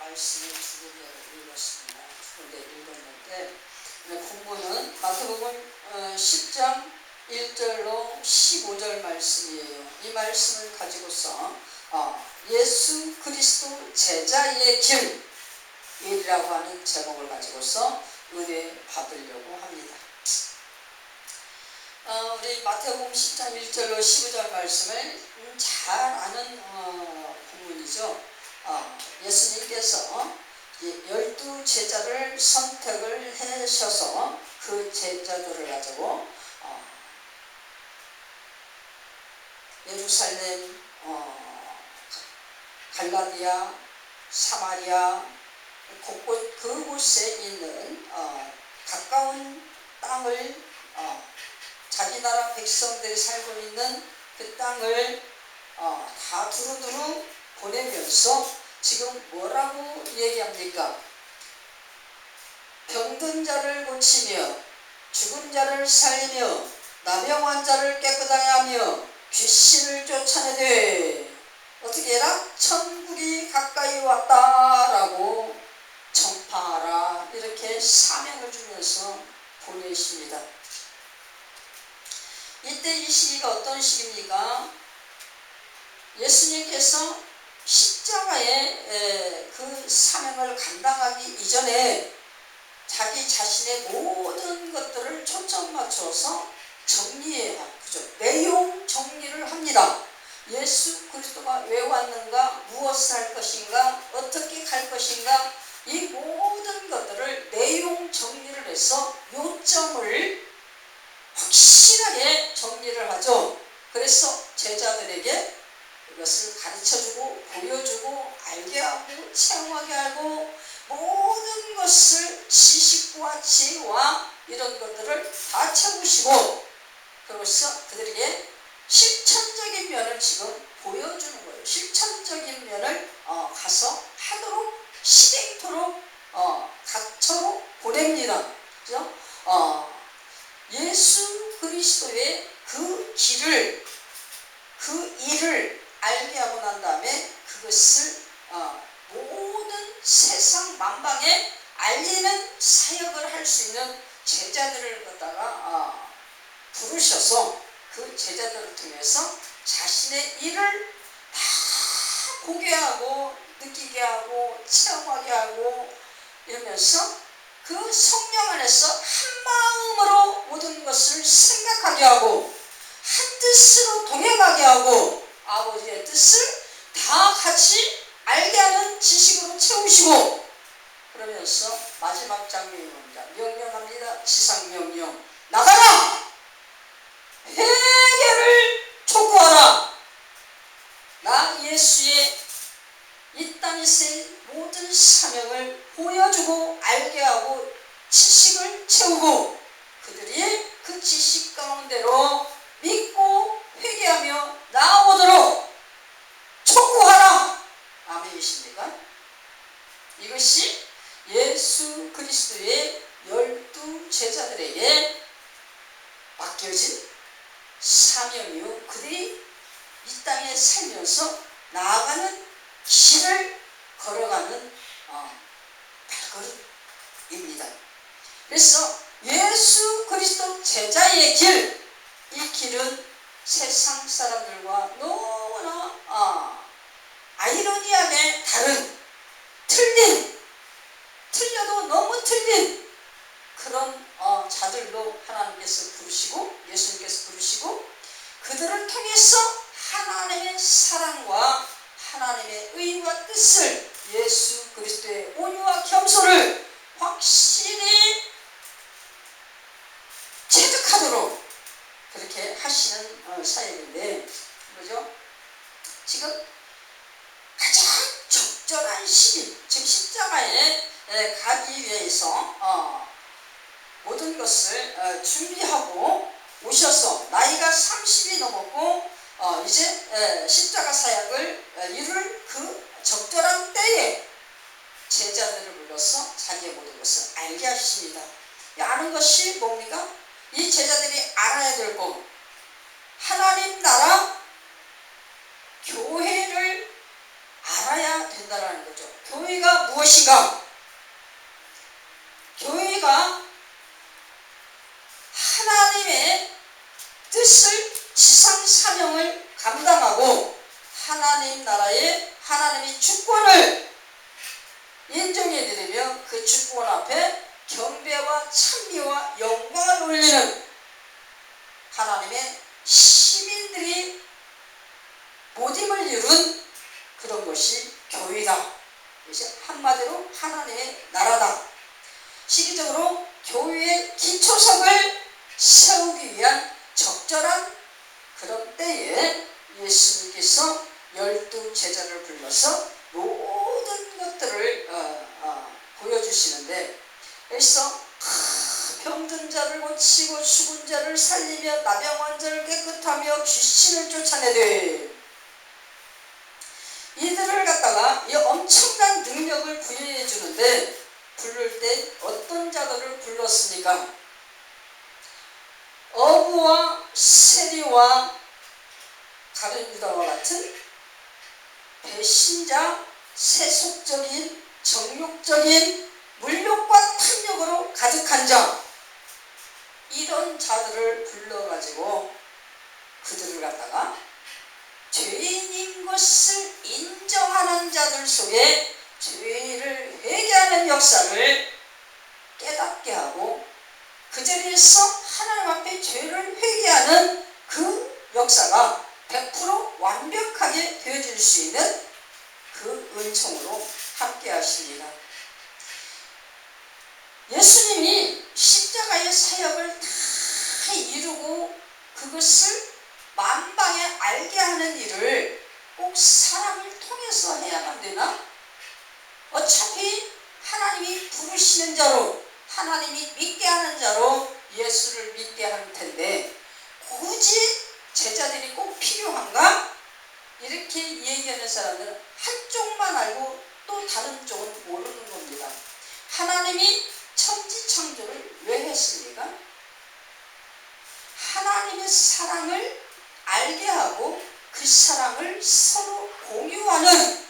말씀을 두 군데를 읽었습니다. 두 군데 읽었는데 본문은 마태복음 10장 1절로 15절 말씀이에요. 이 말씀을 가지고서 예수 그리스도 제자의 길이라고 하는 제목을 가지고서 은혜 받으려고 합니다. 우리 마태복음 10장 1절로 15절 말씀을 잘 아는 본문이죠. 예수님께서 12 제자를 선택을 하셔서 그 제자들을 가지고 예루살렘, 갈라디아, 사마리아 곳곳 그곳에 있는 가까운 땅을 자기 나라 백성들이 살고 있는 그 땅을 다 두루두루 보내면서 지금 뭐라고 얘기합니까? 병든 자를 고치며 죽은 자를 살리며 나병한 자를 깨끗하게 하며 귀신을 쫓아내되 어떻게 해라? 천국이 가까이 왔다라고 전파하라, 이렇게 사명을 주면서 보내십니다. 이때 이 시기가 어떤 시기입니까? 예수님께서 십자가의 그 사명을 감당하기 이전에 자기 자신의 모든 것들을 초점 맞춰서 정리해야, 그죠? 내용 정리를 합니다. 예수 그리스도가 왜 왔는가, 무엇을 할 것인가, 어떻게 갈 것인가, 이 모든 것들을 내용 정리를 해서 요점을 확실하게 정리를 하죠. 그래서 제자들에게 이것을 가르쳐주고 보여주고 알게 하고 체험하게 하고 모든 것을 지식과 지혜와 이런 것들을 다 채우시고, 그래서 그들에게 실천적인 면을 지금 보여주는 거예요. 실천적인 면을 가서 하도록 실행토록 갖춰 보냅니다. 그죠? 예수 그리스도의 그 길을, 그 일을 알게 하고 난 다음에 그것을 모든 세상 만방에 알리는 사역을 할 수 있는 제자들을 갖다가 부르셔서 그 제자들을 통해서 자신의 일을 다 보게 하고 느끼게 하고 체험하게 하고 이러면서 그 성령 안에서 한 마음으로 모든 것을 생각하게 하고 한 뜻으로 동행하게 하고 아버지의 뜻을 다 같이 알게 하는 지식으로 채우시고, 그러면서 마지막 장면입니다. 명령합니다. 지상명령, 나가라! 회개를 촉구하라! 나 예수의 이 땅에서의 모든 사명을 보여주고 알게 하고 지식을 채우고 그들이 그 지식 가운데로 믿고 회개하며 나아오도록 촉구하라! 아멘이십니까? 이것이 예수 그리스도의 12 제자들에게 맡겨진 사명이요, 그들이 이 땅에 살면서 나아가는 길을 걸어가는 발걸음입니다. 그래서 예수 그리스도 제자의 길, 이 길은 세상 사람들과 너무나 아이러니하게 다른, 틀려도 너무 틀린 그런 자들로 하나님께서 부르시고 예수님께서 부르시고 그들을 통해서 하나님의 사랑과 하나님의 의와 뜻을, 예수 그리스도의 온유와 겸손을 확실히 체득하도록 그렇게 하시는 사역인데, 그죠? 지금 가장 적절한 시기, 지금 십자가에 가기 위해서 모든 것을 준비하고 오셔서 나이가 30이 넘었고 이제 십자가 사역을 이룰 그 적절한 때에 제자들을 불러서 자기의 모든 것을 알게 하십니다. 아는 것이 뭡니까? 이 제자들이 알아야 될 것, 하나님 나라 교회를 알아야 된다. 된다는 거죠. 교회가 무엇인가? 교회가 하나님의 뜻을, 지상 사명을 감당하고 하나님 나라의 하나님의 주권을 인정해드리며 그 주권 앞에 경배와 찬미와 영광을 올리는 하나님의 시민들이 모임을 이룬 그런 것이 교회다. 이것이 한마디로 하나님의 나라다. 시기적으로 교회의 기초석을 세우기 위한 적절한 그런 때에 예수님께서 12 제자를 불러서 모든 것들을 보여주시는데, 그래서 병든 자를 고치고 죽은 자를 살리며 나병 자를 깨끗하며 귀신을 쫓아내되, 이들을 갖다가 이 엄청난 능력을 부여해 주는데, 부를 때 어떤 자들을 불렀습니까? 어부와 세리와 가룟 유다와 같은 배신자, 세속적인, 정욕적인, 물욕과 탐욕으로 가득한 자, 이런 자들을 불러가지고 그들을 갖다가 죄인인 것을 인정하는 자들 속에 죄를 회개하는 역사를 깨닫게 하고, 그 자리에서 하나님 앞에 죄를 회개하는 그 역사가 100% 완벽하게 되어질 수 있는 그 은총으로 함께 하십니다. 예수님이 십자가의 사역을 다 이루고 그것을 만방에 알게 하는 일을 꼭 사람을 통해서 해야만 되나? 어차피 하나님이 부르시는 자로, 하나님이 믿게 하는 자로 예수를 믿게 할 텐데 굳이 제자들이 꼭 필요한가? 이렇게 얘기하는 사람들은 한쪽만 알고 또 다른 쪽은 모르는 겁니다. 하나님이 천지창조를 왜 했습니까? 하나님의 사랑을 알게 하고 그 사랑을 서로 공유하는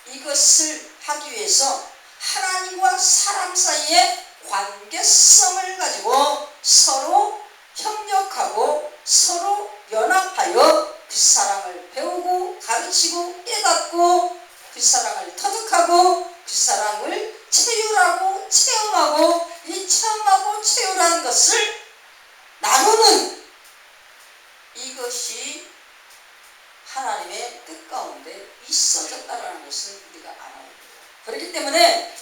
이것을 하기 위해서 하나님과 사람 사이의 관계성을 가지고 서로 협력하고 서로 연합하여 그 사랑을 배우고 가르치고 깨닫고 그 사랑을 터득하고 그 사랑을 체휼하고 체험하고, 이 체험하고 체휼하는 것을 나누는 이것이 하나님의 뜻 가운데 있어졌다는 것을 우리가 알아야 돼요. 그렇기 때문에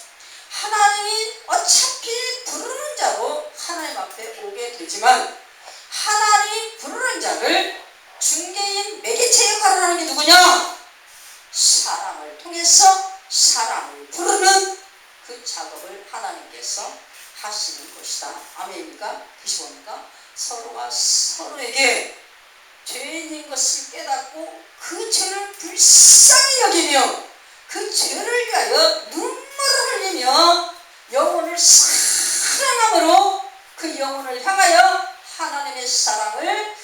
하나님이 어차피 부르는 자로 하나님 앞에 오게 되지만, 하나님이 부르는 자를 중개인 매개체 역할을 하는 게 누구냐? 사람을 통해서 사람을 부르는 그 작업을 하나님께서 하시는 것이다. 아멘입니까? 그것이 뭡니까? 서로가 서로에게 죄인인 것을 깨닫고 그 죄를 불쌍히 여기며 그 죄를 위하여 눈물을 흘리며 영혼을 사랑함으로 그 영혼을 향하여 하나님의 사랑을,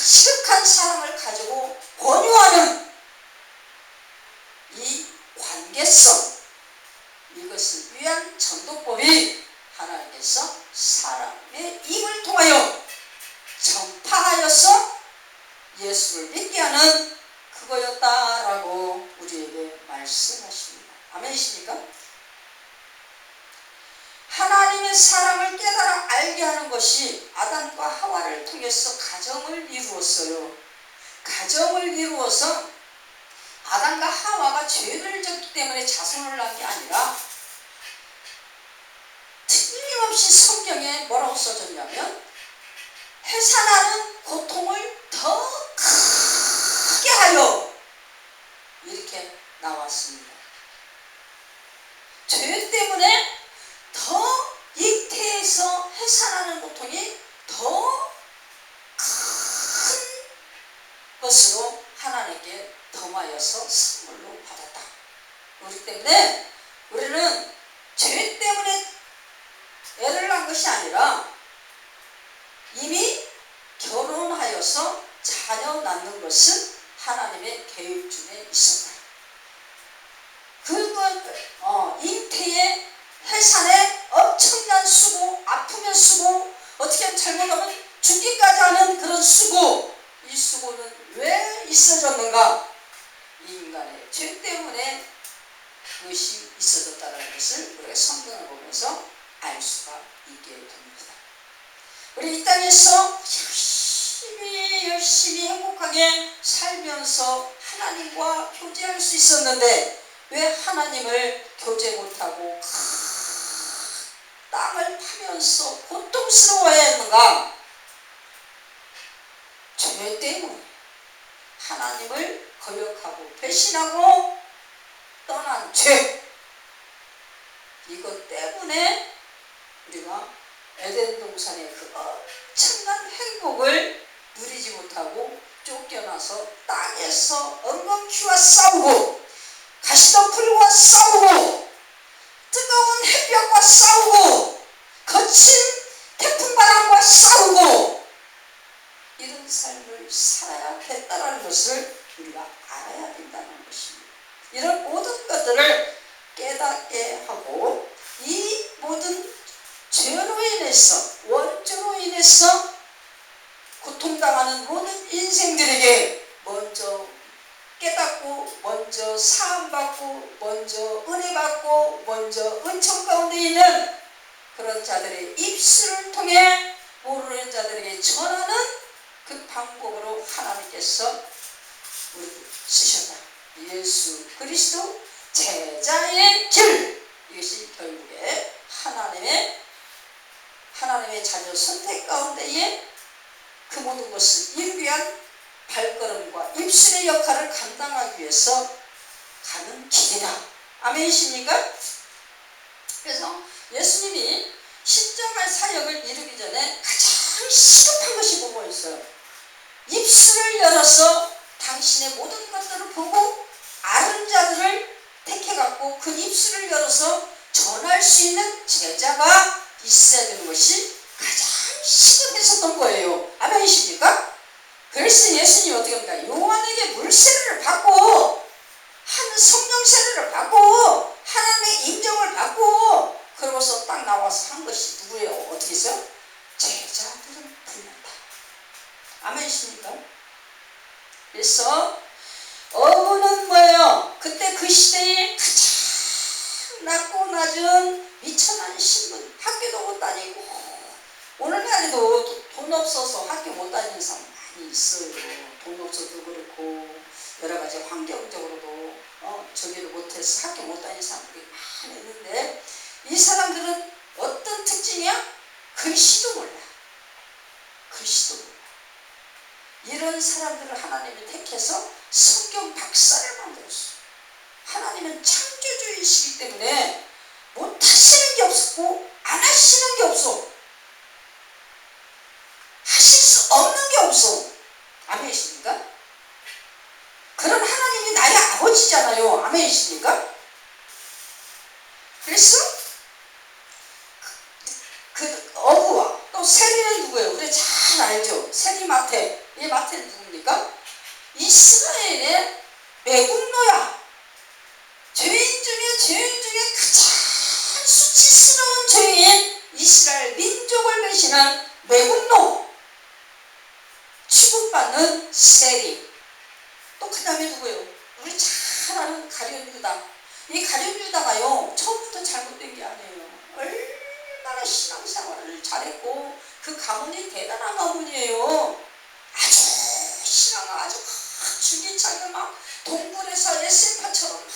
지극한 사랑을 가지고 권유하는 이 관계성, 이것을 위한 전도법이 하나님께서 사람의 입을 통하여 전파하여서 예수를 믿게 하는 그거였다라고 우리에게 말씀하십니다. 아멘이십니까? 하나님의 사랑을 깨달아 알게 하는 것이 아담과 하와를 통해서 가정을 이루었어요. 가정을 이루어서 아담과 하와가 죄를 졌기 때문에 자손을 낳은 게 아니라, 틀림없이 성경에 뭐라고 써졌냐면 해산하는 고통을 더 크게 하여, 이렇게 나왔습니다. 죄 때문에 더 잉태에서 해산하는 고통이 더 큰 것으로 하나님께 덤하여서 선물로 받았다. 그렇기 때문에 우리는 죄 때문에 애를 낳은 것이 아니라 이미 결혼하여서 자녀 낳는 것은 하나님의 계획 중에 있었다. 그것이 있어졌다는 것을 우리가 성경을 보면서 알 수가 있게 됩니다. 우리 이 땅에서 열심히 행복하게 살면서 하나님과 교제할 수 있었는데 왜 하나님을 교제 못하고 땅을 파면서 고통스러워야 했는가? 죄 때문에 하나님을 거역하고 배신하고 떠난 죄, 이것 때문에 우리가 에덴 동산의 그 엄청난 행복을 누리지 못하고 쫓겨나서 땅에서 엉겅퀴와 싸우고 가시덤불과 싸우고 뜨거운 햇볕과 싸우고 거친 태풍바람과 싸우고 이런 삶을 살아야 된다는 것을 우리가 알아야 된다는 것입니다. 이런 모든 것들을 깨닫게 하고 이 모든 죄로 인해서 원죄로 인해서 고통당하는 모든 인생들에게 먼저 깨닫고 먼저 사함받고 먼저 은혜받고 먼저 은총 가운데 있는 그런 자들의 입술을 통해 모르는 자들에게 전하는 그 방법으로 하나님께서 우리를 쓰셨다. 예수 그리스도 제자의 길, 이것이 결국에 하나님의 자녀 선택 가운데에 그 모든 것을 이루기 위한 발걸음과 입술의 역할을 감당하기 위해서 가는 길이다. 아멘이십니까? 그래서 예수님이 십자가의 사역을 이루기 전에 가장 시급한 것이 뭐였어요? 입술을 열어서 당신의 모든 것들을 보고 아는 자들을 택해갖고 그 입술을 열어서 전할 수 있는 제자가 있어야 되는 것이 가장 시급했었던 거예요. 아멘이십니까? 그래서 예수님이 어떻게 합니까? 요한에게 물세례를 받고 한 성령 세례를 받고 하나님의 인정을 받고 그러고서 딱 나와서 한 것이 누구예요? 어떻게 했어요? 제자들은 부른다. 아멘이십니까? 그래서 어부는 뭐예요? 그때 그 시대에 가장 낮고 낮은 미천한 신분, 학교도 못 다니고 오늘날에도 돈 없어서 학교 못 다니는 사람 많이 있어요. 돈 없어도 그렇고 여러 가지 환경적으로도 저기를 못해서 학교 못 다니는 사람들이 많이 있는데 이 사람들은 어떤 특징이야? 글씨도 몰라. 글씨도 몰라. 이런 사람들을 하나님이 택해서 성경 박사를 만들었어. 하나님은 창조주이시기 때문에 못하시는 게 없고 안 하시는 게 없어. 하실 수 없는 게 없어. 아멘이십니까? 그런 하나님이 나의 아버지잖아요. 아멘이십니까? 그래서 그 어부와 또 세리는 누구예요? 우리 잘 알죠? 세리 마태. 이 마태는 누굽니까? 이스라엘의 매국노야. 죄인 중에 가장 수치스러운 죄인 이스라엘 민족을 배신한 매국노. 취급받는 세리. 또 그 다음에 누구예요? 우리 잘 아는 가룟 유다. 이 가룟 유다가요 처음부터 잘못된 게 아니에요. 얼마나 신앙생활을 잘했고 그 가문이 대단한 가문이에요. 아주 신앙을 아주 줄기차게 막 동굴에서 에세파처럼 막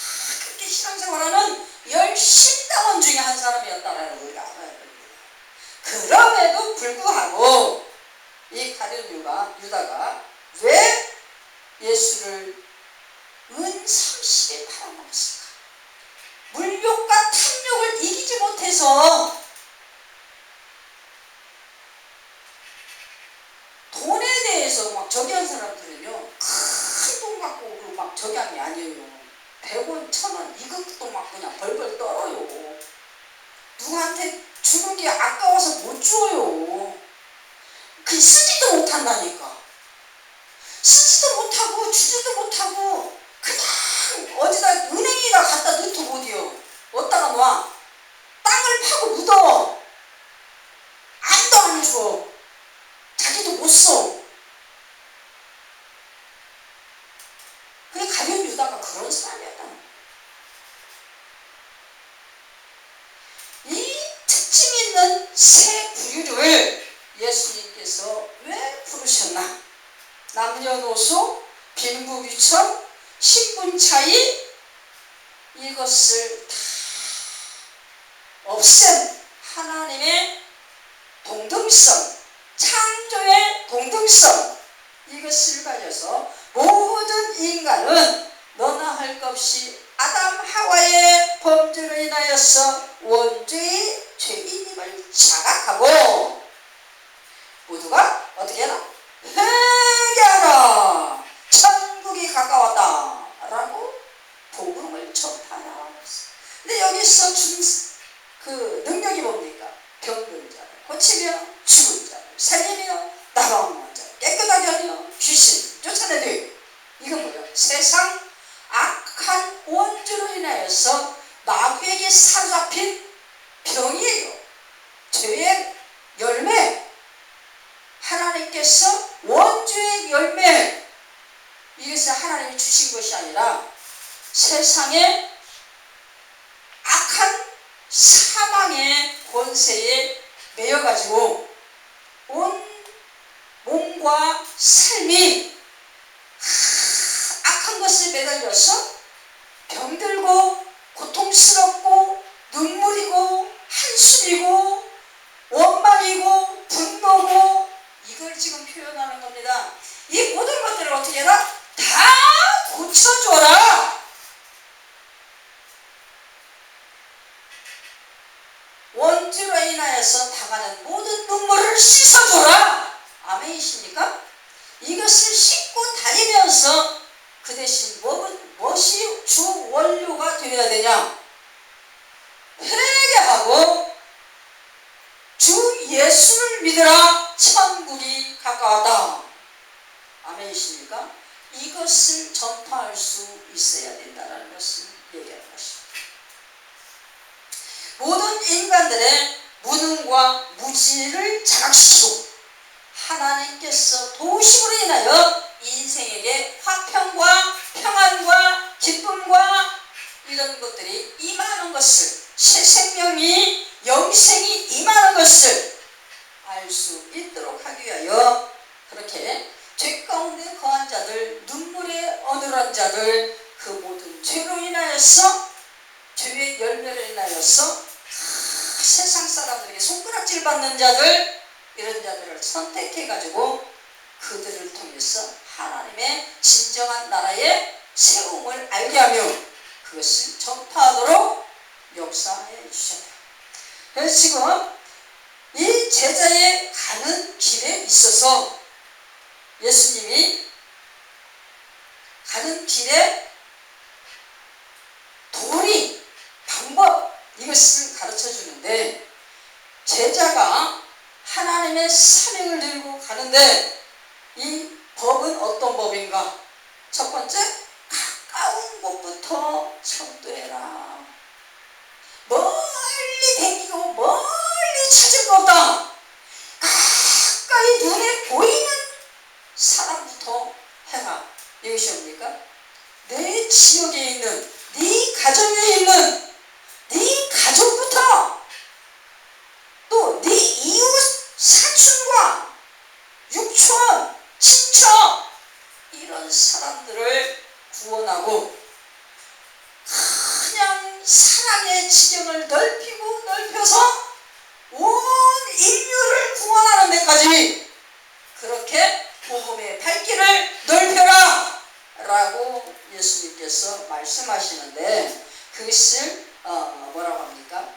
그렇게 신앙생활하는 열심당원 중에 한 사람이었다라는 걸 우리가 알아야 됩니다. 그럼에도 불구하고 이 가룟 유다가 왜 예수를 은 30에 팔아먹었을까? 물욕과 탐욕을 이기지 못해서 돈에 대해서 막 저기 한 사람들은요 큰 돈 갖고 막 저기 한 게 아니에요. 100원, 1000원 이것도 막 그냥 벌벌 떨어요. 누구한테 주는 게 아까워서 못 줘요. 그 쓰지도 못한다니까. 쓰지도 못하고 주지도 못하고 그냥 어디다 은행에다 갖다 넣도 못해요. 어디다가 놔? 땅을 파고 묻어. 아무도 안 줘. 자기도 못 써. 그게 가룟 유다가 그런 사람이었다. 복샘, 하나님의 동등성, 창조의 동등성, 이것을 가져서 모든 인간은 너나 할 것 없이 아담 하와의 범죄로 인하여서 원죄의 죄인임을 자각하고 모두가 어떻게 해라? 회개하라, 천국이 가까웠다 라고 복음을 전하라. 근데 여기서 준 그 능력이 뭡니까? 병든 자를 고치며 죽은 자를 살리며 나가온 자를 깨끗하게 하며 귀신 쫓아내되, 이건 뭐예요? 세상 악한 원죄로 인하여서 마귀에게 사로잡힌 병이에요. 죄의 열매, 하나님께서 원죄의 열매, 이것을 하나님이 주신 것이 아니라 세상의 악한 사망의 권세에 매여가지고 온 몸과 삶이 악한 것에 매달려서 병들고 고통스럽고 눈물이고 한숨이고 원망이고 분노고, 이걸 지금 표현하는 겁니다. 이 모든 것들을 어떻게 해라? 다 고쳐줘라. 원죄로 인하여서 당하는 모든 눈물을 씻어줘라. 아멘이십니까? 이것을 씻고 다니면서 그 대신 무엇이 주 원료가 되어야 되냐? 회개하고 주 예수를 믿으라, 천국이 가까웠다. 아멘이십니까? 이것을 전파할 수 있어야 된다는 것을 얘기하는 것입니다. 모든 인간들의 무능과 무지를 자각시키고 하나님께서 도우심으로 인하여 인생에게 화평과 평안과 기쁨과 이런 것들이 임하는 것을, 새 생명이 영생이 임하는 것을 알 수 있도록 하기 위하여 그렇게 죄 가운데 거한 자들, 눈물에 어눌한 자들, 그 모든 죄로 인하여서, 죄의 열매를 인하여서 세상 사람들에게 손가락질 받는 자들, 이런 자들을 선택해가지고 그들을 통해서 하나님의 진정한 나라의 세움을 알게 하며 그것을 전파하도록 역사해 주셨다. 그래서 지금 이 제자의 가는 길에 있어서 예수님이 가는 길에 도리, 방법, 이것을 가르쳐 주는데, 제자가 하나님의 사명을 들고 가는데 이 법은 어떤 법인가? 첫 번째, 가까운 곳부터 청도해라. 멀리 다니고 멀리 찾을 거 없다. 가까이 눈에 보이는 사람부터 해라. 이것이 뭡니까? 내 지역에 있는, 네 가정에 있는 네 가족부터, 또 네 이웃 사촌과 육촌, 친척, 이런 사람들을 구원하고 그냥 사랑의 지경을 넓혀서 온 인류를 구원하는 데까지 그렇게 복음의 발길을 넓혀라 라고 예수님께서 말씀하시는데, 그것을 뭐라고 합니까?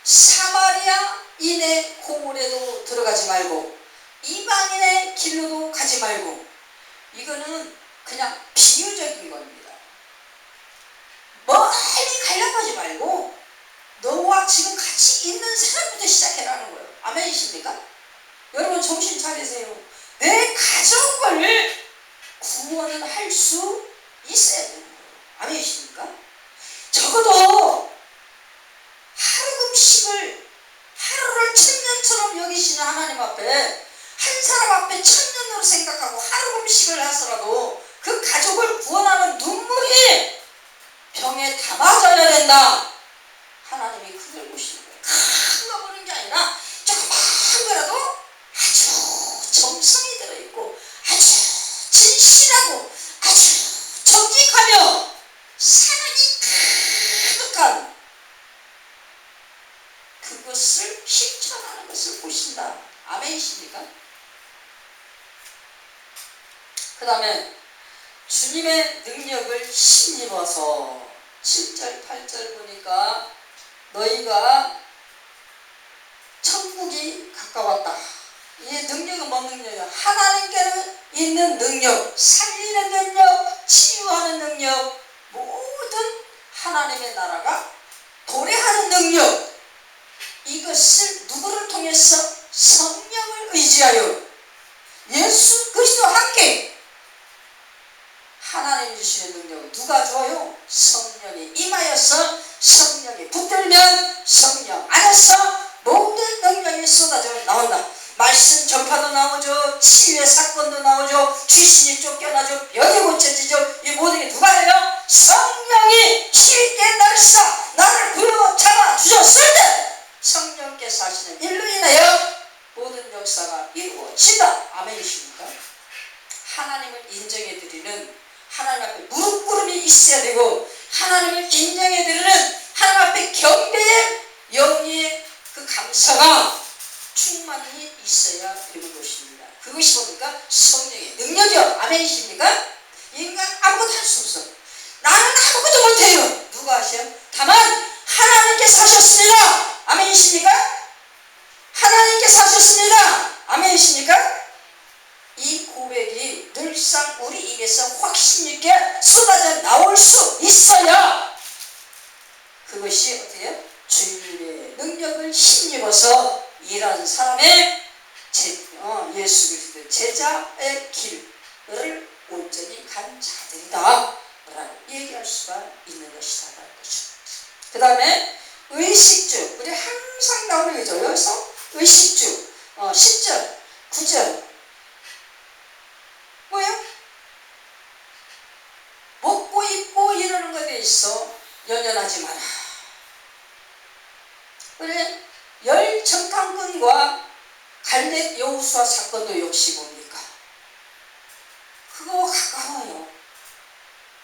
사마리아인의 고을에도 들어가지 말고 이방인의 길로도 가지 말고, 이거는 그냥 비유적인 겁니다. 멀리 가려고 하지 말고 너와 지금 같이 있는 사람부터 시작해라는 거예요. 아멘이십니까? 여러분 정신 차리세요. 내 가족을 구원을 할 수 있어야 되는 거예요. 아멘이십니까? 적어도 하루를 천년처럼 여기시는 하나님 앞에, 한 사람 앞에 천년으로 생각하고 하루 음식을 하더라도 그 가족을 구원하는 눈물이 병에 담아져야 된다. 하나님이 그걸 보시는 거예요. 큰 거 보는 게 아니라 조그만 거라도 아주 정성이 들어있고 아주 진실하고 아주 정직하며 사랑이 가득한 그것을 실천하는 것을 보신다. 아멘이십니까? 그 다음에 주님의 능력을 힘입어서 7절 8절 보니까 너희가 천국이 가까웠다. 이 능력은 뭔 능력이야? 하나님께는 있는 능력, 살리는 능력, 치유하는 능력, 모든 하나님의 나라가 도래하는 능력, 이것을 누구를 통해서? 성령을 의지하여 예수 그리스도와 함께 하나님 주시는 능력을 누가 줘요? 성령이 임하여서 성령이 붙들면 성령 안에서 모든 능력이 쏟아져 나온다. 말씀 전파도 나오죠. 치유의 사건도 나오죠. 귀신이 쫓겨나죠. 병이 고쳐지죠. 이 모든 게 누가 해요? 성령이 힘있게 날사 나를 구여 잡아 주셨을 때 성령께서 하시는 일로 인하여 모든 역사가 이루어진다. 아멘이십니까? 하나님을 인정해드리는 하나님 앞에 무릎 꿇음이 있어야 되고 하나님을 인정해드리는 하나님 앞에 경배의 영의 그 감사가 충만히 있어야 되는 것입니다. 그것이 뭡니까? 성령의 능력이요. 아멘이십니까? 인간 아무것도 할 수 없어. 나는 아무것도 못해요. 누가 하세요? 다만 하나님께서 하셨습니다. 아멘이십니까? 하나님께서 하셨습니다. 아멘이십니까? 이 고백이 늘상 우리 입에서 확신 있게 쏟아져 나올 수 있어야 그것이 어때요? 주님의 능력을 힘입어서 일하는 사람의 예수 그리스도의 제자의 길을 온전히 간 자들이다 라고 얘기할 수가 있는 것이다. 그 다음에 의식주, 우리 항상 나오는 거죠. 여기서 의식주 10절 9절 뭐예요? 먹고 입고 이러는 것에 있어 연연하지 마라. 그래 열 정탐꾼과 갈렙 여호수아 사건도 역시 뭡니까? 그거 가까워요.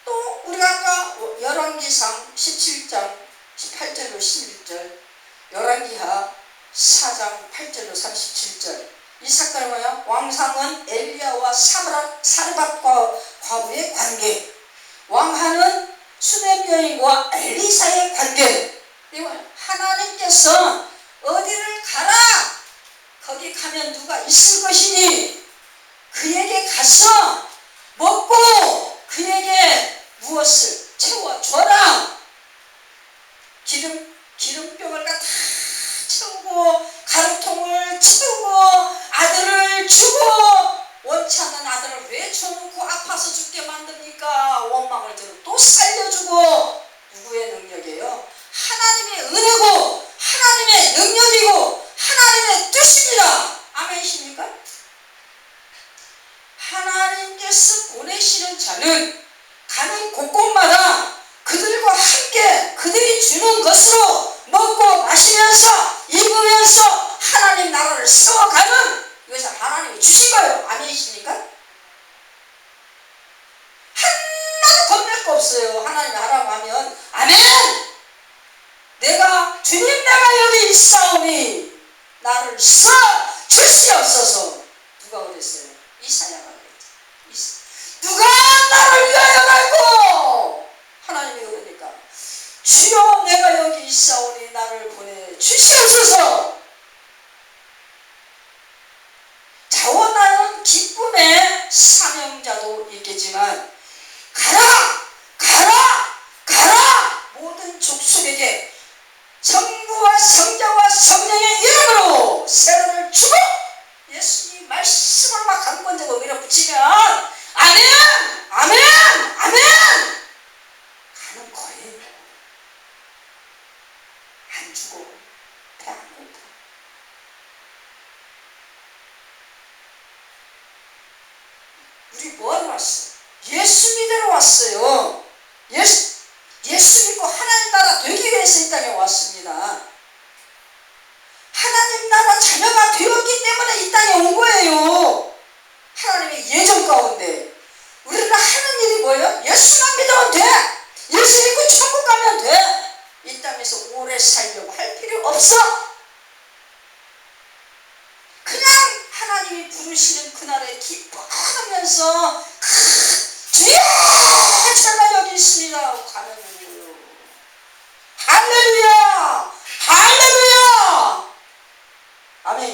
또 우리가 아까 열왕기상 17장 18절로 16절 열왕기하 4장 8절로 37절 이 사건은 뭐야? 왕상은 엘리야와 사르밧과 과부의 관계, 왕하는 수넴 여인과 엘리사의 관계. 하나님께서 어디를 가라 거기 가면 누가 있을 것이니 그에게 가서 먹고 그에게 무엇을 채워줘라. 기름병을 다 채우고 가루통을 채우고 아들을 주고 원치 않는 아들을 왜 줘놓고 아파서 죽게 만듭니까? 원망을 들어 또 살려주고. 누구의 능력이에요? 하나님의 은혜고 하나님의 능력이고 하나님의 뜻입니다. 아멘이십니까? 하나님께서 보내시는 자는 가는 곳곳마다 그들과 함께 그들이 주는 것으로 먹고 마시면서 입으면서 하나님 나라를 세워가는 이것을 하나님이 주신 거예요. 아멘이십니까? 하나도 겁낼 거 없어요. 하나님이 하라고 하면 아멘! 내가 주님 내가 여기 있사오니 나를 써 주시옵소서. 누가 그랬어요? 이사야가 그랬죠. 누가 나를 위하여 갈고 하나님이 그러니까 주여 내가 여기 있사오니 나를 보내 주시옵소서. 자원하는 기쁨의 사명자도 있겠지만 가라 가라 가라 모든 족속에게 성부와 성자와 성령의 이름으로 세례를 주고 예수님 말씀을 막 강권적으로 밀어붙이면 아멘 아멘 아멘 가는 거예요. 안 주고 배 안 고파. 우리 뭐하러 왔어? 예수 믿으러 왔어요. 예수 믿고 하나님 나라 되기 위해서 이 땅에 왔습니다. 하나님 나라 자녀가 되었기 때문에 이 땅에 온 거예요. 하나님의 예정 가운데 우리가 하는 일이 뭐예요? 예수만 믿으면 돼. 예수 믿고 천국 가면 돼. 이 땅에서 오래 살려고 할 필요 없어.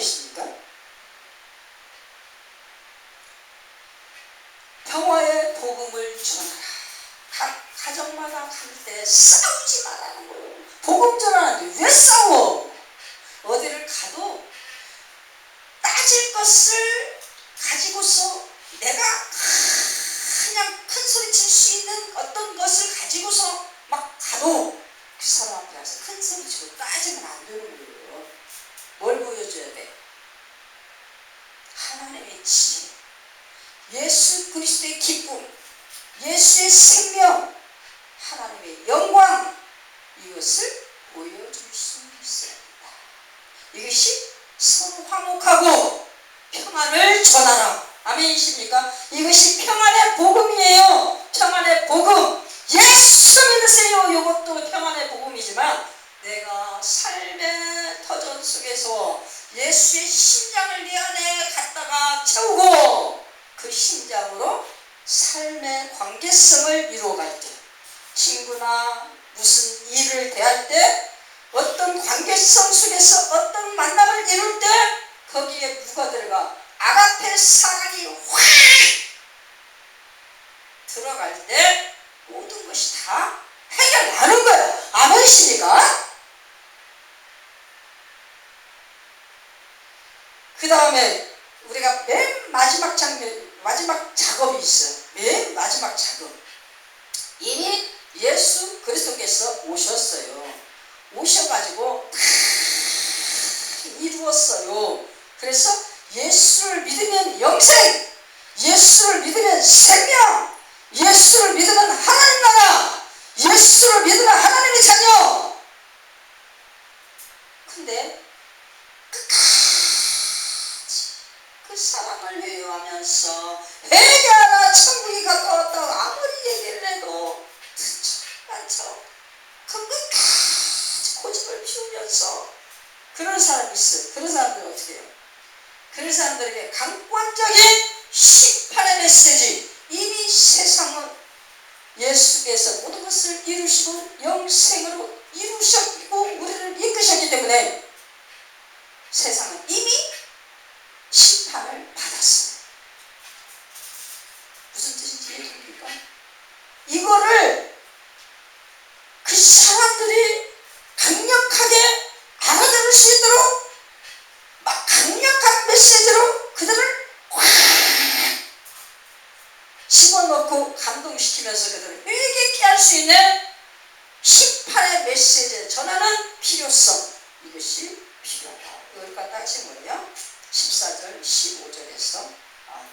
아멘이십니까? 평화의 복음을 전하라. 각 가정마다 갈 때 싸우지 말라는 거예요. 복음 전하는데 왜 싸워? 어디를 가도 따질 것을 가지고서 내가 그냥 큰 소리 칠 수 있는 어떤 것을 가지고서 막 가도 그 사람 앞에 가서 큰 소리 치고 따지면 안 되는 거예요. 뭘 보여줘야 돼? 하나님의 지혜, 예수 그리스도의 기쁨, 예수의 생명, 하나님의 영광, 이것을 보여줄 수 있어야 된다. 이것이 서로 화목하고 평안을 전하라. 아멘이십니까? 이것이 평안의 복음이에요. 평안의 복음. 예수 믿으세요. 이것도 평안의 복음이지만 내가 삶의 터전 속에서 예수의 심장을 내 안에 갖다가 채우고 그 심장으로 삶의 관계성을 이루어갈 때, 친구나 무슨 일을 대할 때, 어떤 관계성 속에서 어떤 만남을 이룰 때 거기에 누가 들어가? 아가페 사랑이 확 들어갈 때 모든 것이 다 해결나는 거예요. 아멘이십니까? 그 다음에 우리가 맨 마지막 장면, 마지막 작업이 있어요. 맨 마지막 작업. 이미 예수 그리스도께서 오셨어요. 오셔가지고 다 이루었어요. 그래서 예수를 믿으면 영생, 예수를 믿으면 생명, 예수를 믿으면 하나님 나라, 예수를 믿으면 하나님의 자녀. 근데 끝까지 그 사랑을 회유하면서 회개하라 천국이 가까웠다고 아무리 얘기를 해도 듣지 않죠. 그 끝까지 고집을 피우면서 그런 사람이 있어요. 그런 사람들은 어떻게 해요? 그런 사람들에게 강권적인 심판의 메시지, 이미 세상은 예수께서 모든 것을 이루시고 영생으로 이루셨고 우리를 이끄셨기 때문에 세상은 이미 심판을 받았어요. 무슨 뜻인지 이해됩니까? 이거를 그 사람들이 강력하게 알아들을 수 있도록 막 강력한 메시지로 그들을 확 집어넣고 감동시키면서 그들을 회개케 할 수 있는 심판의 메시지를 전하는 필요성, 이것이 필요하다. 이걸 갖다 하신 거예요. 14절 15절에서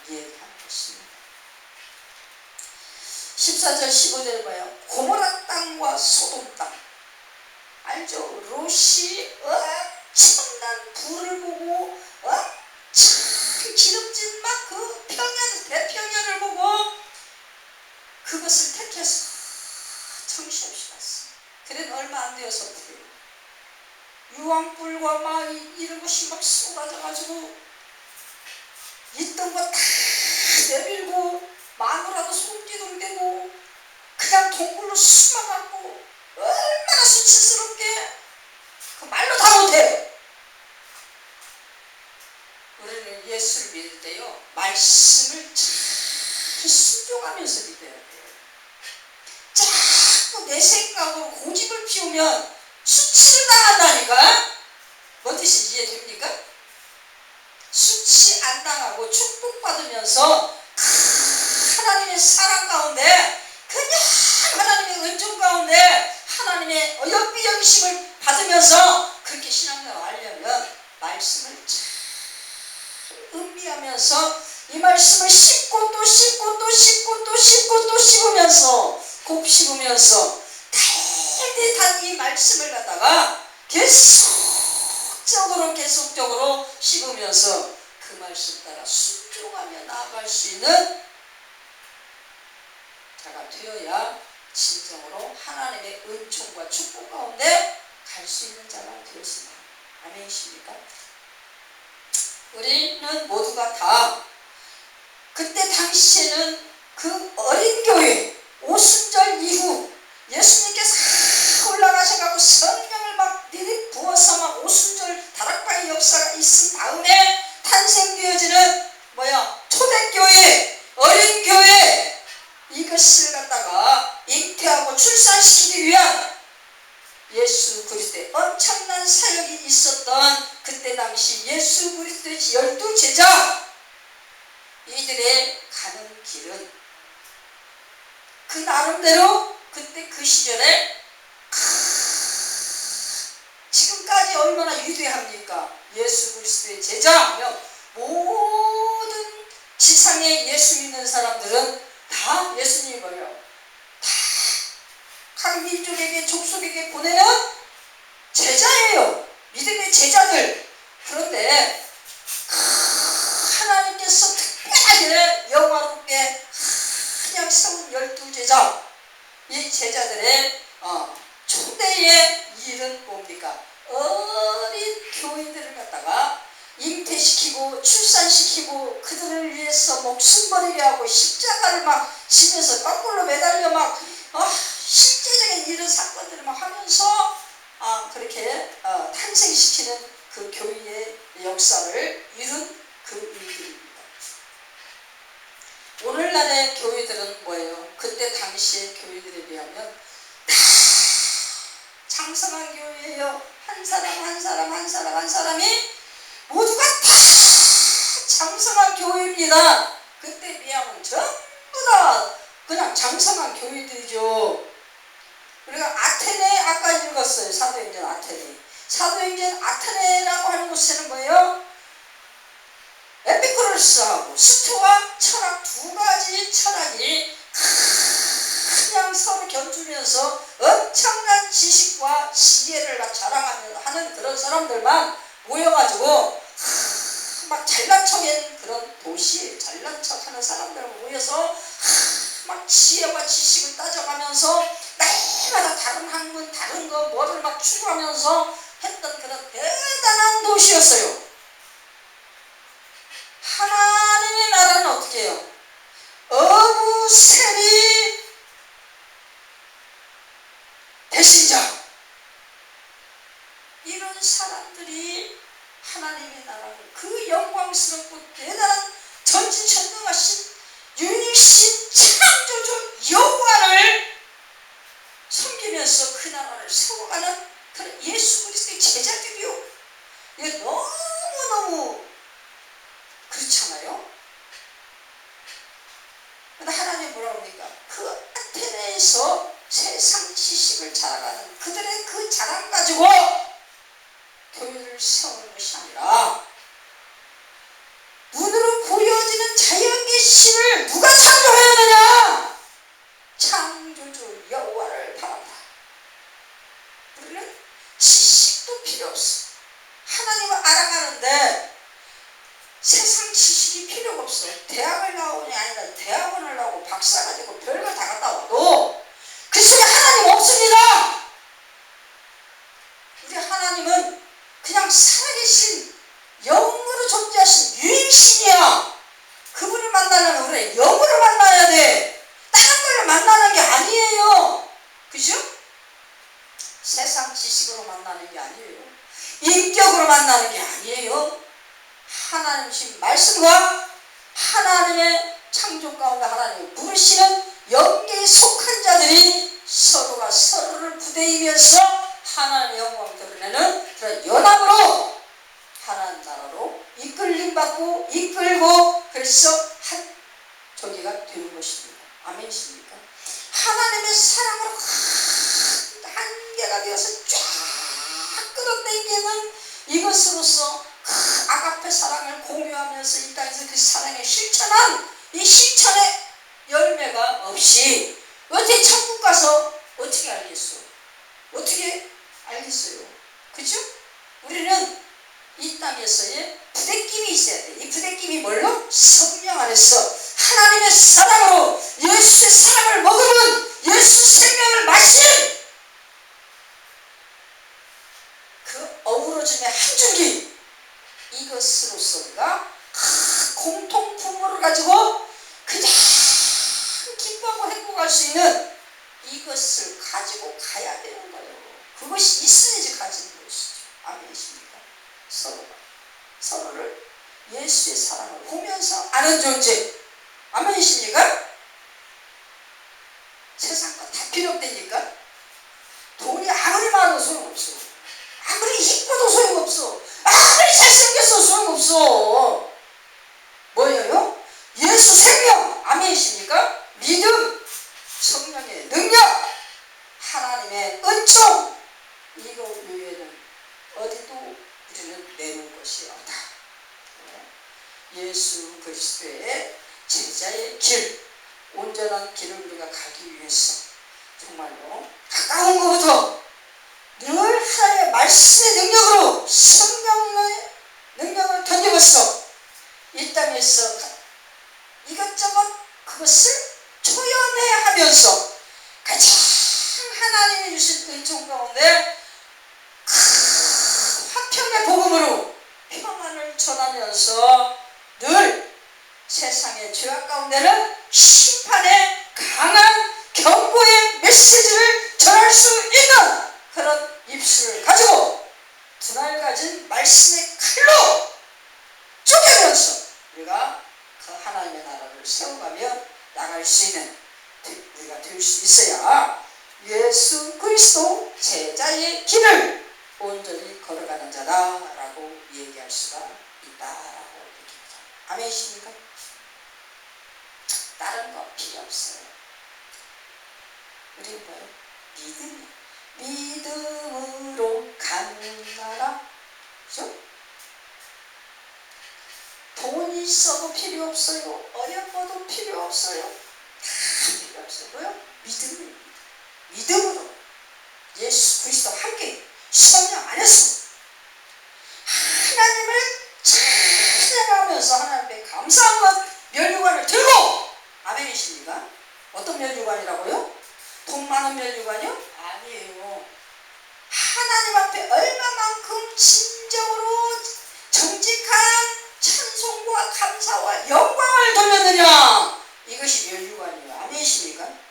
얘기한 것입니다. 14절 15절에 뭐예요? 고모라 땅과 소돔 땅 알죠? 롯이 엄청난 불을 보고 참 기름진 막 그 평야, 대평야를 보고 그것을 택해서 정신없이 갔어. 그래도 얼마 안 되어서 불, 유황불과 막 이런 것이 막 쏟아져가지고 있던 거 다 내밀고 마누라도 손기둥대고 그냥 동굴로 숨어갖고 얼마나 수치스럽게 그 말로 다 못해. 우리는 예수를 믿을 때요 말씀을 잘 순종하면서 믿어야 돼요. 자꾸 내 생각으로 고집을 피우면 수치를 당한다니까. 뭔 뜻인지 이해됩니까? 수치 안 당하고 축복받으면서 하나님의 사랑 가운데, 그냥 하나님의 은총 가운데 하나님의 어여삐 여기심을 받으면서 그렇게 신앙생활을 하려면 말씀을 잘 음미하면서 이 말씀을 씹고 또 씹고 또 씹고 또 씹고 또 씹으면서 곱씹으면서 달달한 이 말씀을 갖다가 계속적으로 씹으면서 그 말씀 따라 순종하며 나아갈 수 있는 자가 되어야 진정으로 하나님의 은총과 축복 가운데 갈 수 있는 자가 되었습니다. 아멘이십니까? 우리는 모두가 다 그때 당시에는 그 어린 교회 오순절 이후 예수님께서 올라가셔가지고 성령을 막 부어서 막 오순절 다락방의 역사가 있은 다음에 예수 그리스도의 엄청난 사역이 있었던 그때 당시 예수 그리스도의 12제자, 이들의 가는 길은 그 나름대로 그때 그 시절에 지금까지 얼마나 위대합니까? 예수 그리스도의 제자하며 모든 지상에 예수 믿는 사람들은 다 예수님을 각 민족에게 족속에게 보내는 제자예요. 믿음의 제자들. 그런데 하나님께서 특별하게 영화롭게 그냥 세운 12제자, 이 제자들의 초대의 일은 뭡니까? 어린 교인들을 갖다가 잉태시키고 출산시키고 그들을 위해서 목숨 버리게 하고 십자가를 막 지면서 거꾸로 매달려 막 실제적인 이런 사건들을 막 하면서 그렇게 탄생시키는 그 교회의 역사를 이룬 그 일들입니다. 오늘날의 교회들은 뭐예요? 그때 당시의 교회들에 비하면 다 장성한 교회예요. 한 사람이 모두가 다 장성한 교회입니다. 그때 비하면 전부 다 그냥 장성한 교회들이죠. 우리가 아테네 아까 읽었어요. 사도행전 아테네. 사도행전 아테네라고 하는 곳에는 뭐예요? 에피쿠로스하고 스토아 철학 두 가지 철학이 그냥 서로 견주면서 엄청난 지식과 지혜를 자랑하며 하는 그런 사람들만 모여가지고 막 잘난 척인 그런 도시, 잘난 척하는 사람들 모여서 막 지혜와 지식을 따져가면서 매일마다 다른 학문, 다른 거 뭐를 막 추구하면서 했던 그런 대단한 도시였어요. 하나님의 나라는 어떻게 해요? 어부세리 대신자, 이런 사람들이 하나님의 나라를 그 영광스럽고 대단한 전지전능하신 유일신 창조주 여호와를 섬기면서 그 나라를 세워가는 그런 예수 그리스도의 제자들이요. 이게 너무너무 그렇잖아요. 근데 하나님 뭐라 그럽니까? 그 아테네에서 세상 지식을 자랑하는 그들의 그 자랑 가지고 교회를 세우는 것이 아니라 눈으로 보여지는 자연의 신을 누가 창조하였느냐? 창조주 여호와를 바란다. 우리는 지식도 필요 없어. 하나님을 알아가는데 세상 지식이 필요가 없어. 대학을 나오니 아니라 대학원을 나오고 박사 가지고 별걸 다 갔다 와도 그 속에 하나님 없습니다. 우리 하나님은 그냥 살아계신 영으로 존재하신 유일신이야. 그분을 만나려면 우리 영으로 만나야 돼. 다른 걸 만나는 게 아니에요. 그죠? 세상 지식으로 만나는 게 아니에요. 인격으로 만나는 게 아니에요. 하나님신 말씀과 하나님의 창조 가운데 하나님을 부르시는 영계에 속한 자들이 서로가 서로를 부대이면서 하나님의 영광을 드러내는 그런 연합으로 하나님 나라로 이끌림받고 이끌고 그래서 한 조기가 되는 것입니다. 아멘이십니까? 하나님의 사랑으로 한계가 되어서 쫙 끌어당기는 이것으로서 아가페 사랑을 공유하면서 이 땅에서 그 사랑을 실천한 이 실천의 열매가 없이 어떻게 천국 가서 어떻게 알겠어? 어떻게 알겠어요? 그죠? 우리는 이 땅에서의 부대낌이 있어야 돼. 이 부대낌이 뭘로? 성령 안에서 하나님의 사랑으로 예수의 사랑을 먹으면 예수 생명을 마신 그 어우러짐의 한 줄기, 이것으로서 우리가 공통품을 가지고 그냥 기뻐하고 행복할 수 있는 이것을 가지고 가야 되는 거예요. 그것이 있어야지 가지는 것이죠. 아멘이십니까? 서로를 예수의 사랑을 보면서 아는 존재. 아멘이십니까? 세상 거 다 필요 없다니까? 돈이 아무리 많아도 없어. 뭐예요? 예수 생명. 아멘이십니까? 믿음, 성령의 능력, 하나님의 은총, 이거 외에는 어디도 우리는 내놓을 것이 없다. 예수 그리스도의 제자의 길, 온전한 길을 우리가 가기 위해서 정말로 가까운 것부터 늘 하나님의 말씀의 능력으로, 성령의 능력을 던져서 이 땅에서 이것저것 그것을 초연해 하면서 가장 하나님이 주신 은총 가운데 큰 화평의 복음으로 평안을 전하면서 늘 세상의 죄악 가운데는 심판의 강한 경고의 메시지를 전할 수 있는 그런 입술을 가지고 분할 가진 말씀의 칼로 쪼개면서 우리가 그 하나님의 나라를 세워가며 나갈 수 있는 우리가 될 수 있어야 예수 그리스도 제자의 길을 온전히 걸어가는 자다라고 얘기할 수가 있다라고 얘기합니다. 아멘이십니까? 다른 거 필요 없어요. 우리 뭐예요? 믿음이에요. 믿음으로 간나라. 그죠? 돈이 있어도 필요 없어요. 어려워도 필요 없어요. 다 필요 없어요. 뭐요? 믿음입니다. 믿음으로 예수 그리스도 함께 성령 안에서 하나님을 찬양하면서 하나님께 감사한 것 면류관을 들고, 아멘이십니까? 어떤 면류관이라고요? 돈 많은 면류관이요? 아니에요. 하나님 앞에 얼마만큼 진정으로 정직한 찬송과 감사와 영광을 돌렸느냐, 이것이 면류관이에요. 아멘이십니까?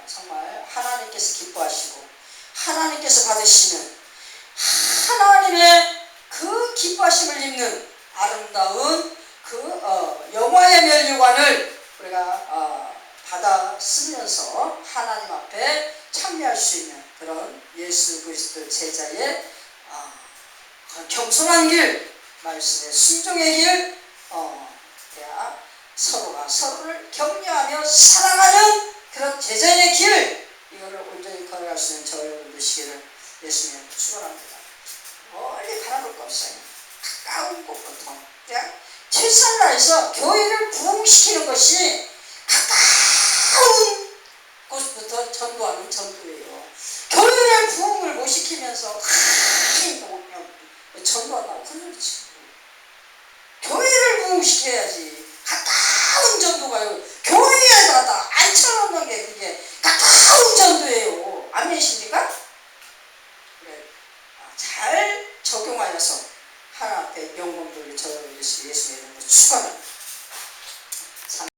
정말 하나님께서 기뻐하시고 하나님께서 받으시는 하나님의 그 기뻐하심을 입는 아름다운 그 영화의 면류관을 우리가 받아 쓰면서 하나님 앞에 참여할 수 있는 그런 예수 그리스도 제자의 겸손한 길, 말씀의 순종의 길, 서로가 서로를 격려하며 사랑하는 그런 제자의 길, 이거를 온전히 걸어갈 수 있는 저 여러분 되시기를 예수님 축원합니다. 멀리 바라볼 거 없어요. 가까운 곳부터 최선을 다해서 교회를 부흥시키는 것이 가까운 곳부터 전도하는 전도예요. 교회를 부흥을 못 시키면서 전도한다고 큰소리 치고, 교회를 부흥시켜야지. 가까운 전도가요. 교회에 갖다 앉혀놓는 게 그게 가까운 전도예요. 아멘이십니까? 그래, 잘 적용하여서 하나님 앞에 영광 돌려 저 예수의 이름으로 축원합니다.